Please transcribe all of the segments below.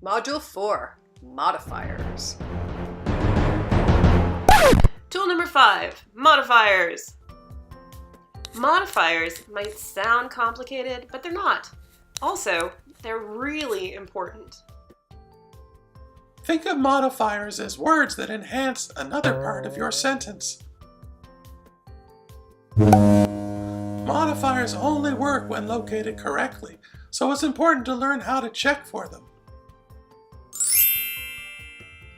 Module 4, Modifiers. Tool number 5, Modifiers. Modifiers might sound complicated, but they're not. Also, they're really important. Think of modifiers as words that enhance another part of your sentence. Modifiers only work when located correctly, so it's important to learn how to check for them.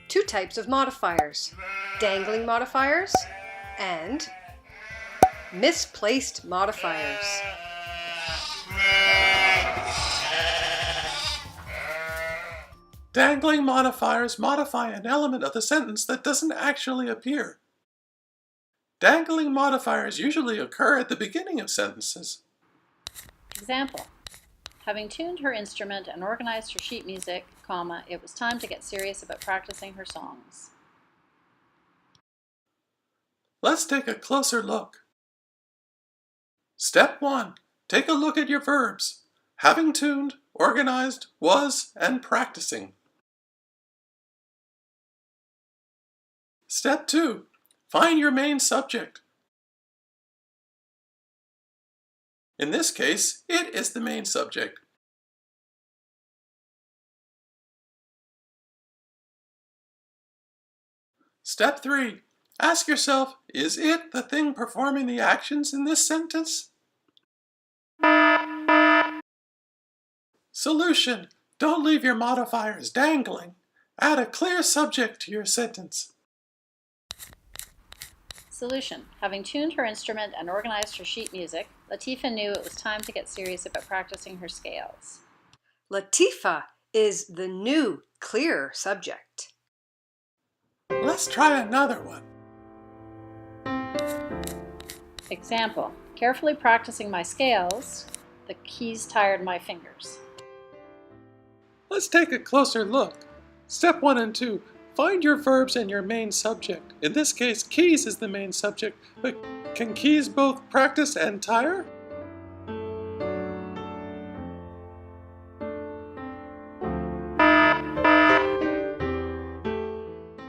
Two types of modifiers: dangling modifiers and misplaced modifiers. Dangling modifiers modify an element of the sentence that doesn't actually appear. Dangling modifiers usually occur at the beginning of sentences. Example: having tuned her instrument and organized her sheet music, comma, it was time to get serious about practicing her songs. Let's take a closer look. Step 1. Take a look at your verbs: having tuned, organized, was, and practicing. Step 2. Find your main subject. In this case, it is the main subject. Step 3. Ask yourself, is it the thing performing the actions in this sentence? Solution. Don't leave your modifiers dangling. Add a clear subject to your sentence. Solution: having tuned her instrument and organized her sheet music, Latifa knew it was time to get serious about practicing her scales. Latifa is the new, clear subject. Let's try another one. Example: carefully practicing my scales, the keys tired my fingers. Let's take a closer look. Step 1 and 2. Find your verbs and your main subject. In this case, keys is the main subject, but can keys both practice and tire?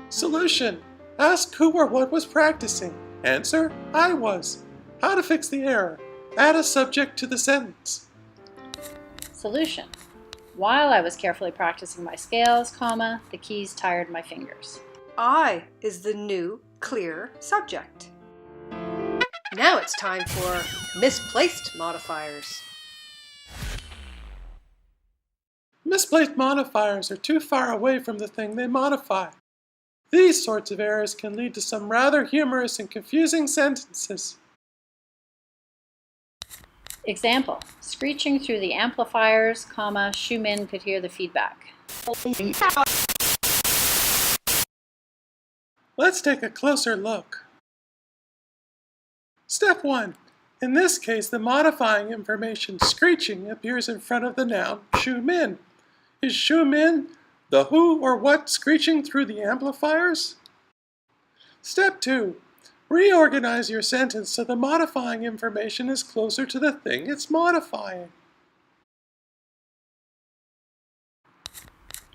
Solution. Ask who or what was practicing. Answer, I was. How to fix the error. Add a subject to the sentence. Solution: while I was carefully practicing my scales, comma, the keys tired my fingers. I is the new, clear subject. Now it's time for misplaced modifiers. Misplaced modifiers are too far away from the thing they modify. These sorts of errors can lead to some rather humorous and confusing sentences. Example: screeching through the amplifiers, comma, Xiumin could hear the feedback. Let's take a closer look. Step 1. In this case, the modifying information screeching appears in front of the noun Xiumin. Is Xiumin the who or what screeching through the amplifiers? Step 2. Reorganize your sentence so the modifying information is closer to the thing it's modifying.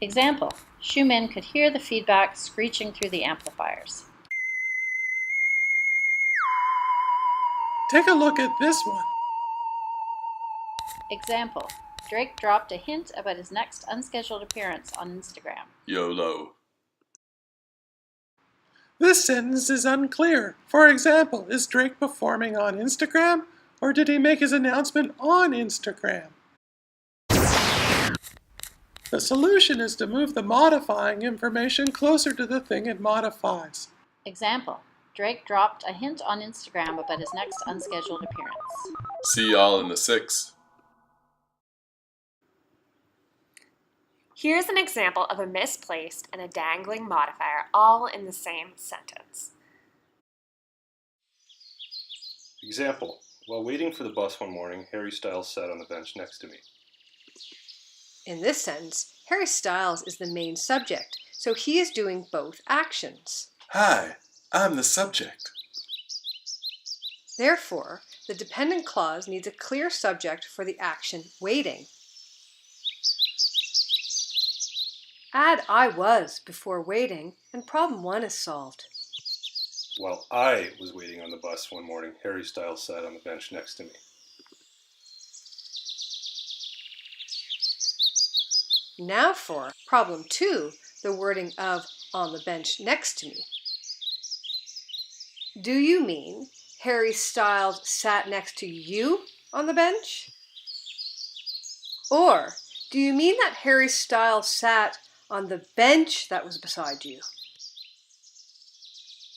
Example: Xiumin could hear the feedback screeching through the amplifiers. Take a look at this one. Example: Drake dropped a hint about his next unscheduled appearance on Instagram. YOLO. This sentence is unclear. For example, is Drake performing on Instagram, or did he make his announcement on Instagram? The solution is to move the modifying information closer to the thing it modifies. Example: Drake dropped a hint on Instagram about his next unscheduled appearance. See y'all in the 6. Here's an example of a misplaced and a dangling modifier all in the same sentence. Example: while waiting for the bus one morning, Harry Styles sat on the bench next to me. In this sentence, Harry Styles is the main subject, so he is doing both actions. Hi, I'm the subject. Therefore, the dependent clause needs a clear subject for the action waiting. Add I was before waiting, and problem 1 is solved. While I was waiting on the bus one morning, Harry Styles sat on the bench next to me. Now for problem 2, the wording of on the bench next to me. Do you mean Harry Styles sat next to you on the bench? Or do you mean that Harry Styles sat on the bench that was beside you?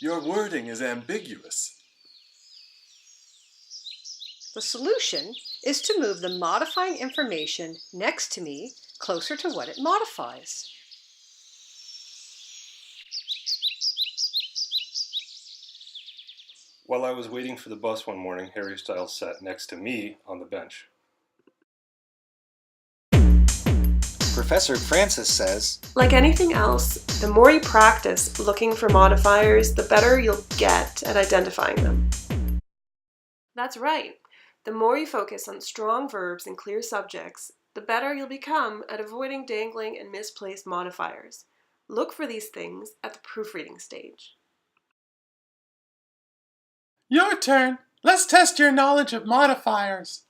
Your wording is ambiguous. The solution is to move the modifying information next to me closer to what it modifies. While I was waiting for the bus one morning, Harry Styles sat next to me on the bench. Professor Francis says, Like anything else, the more you practice looking for modifiers, the better you'll get at identifying them. That's right. The more you focus on strong verbs and clear subjects, the better you'll become at avoiding dangling and misplaced modifiers. Look for these things at the proofreading stage. Your turn. Let's test your knowledge of modifiers.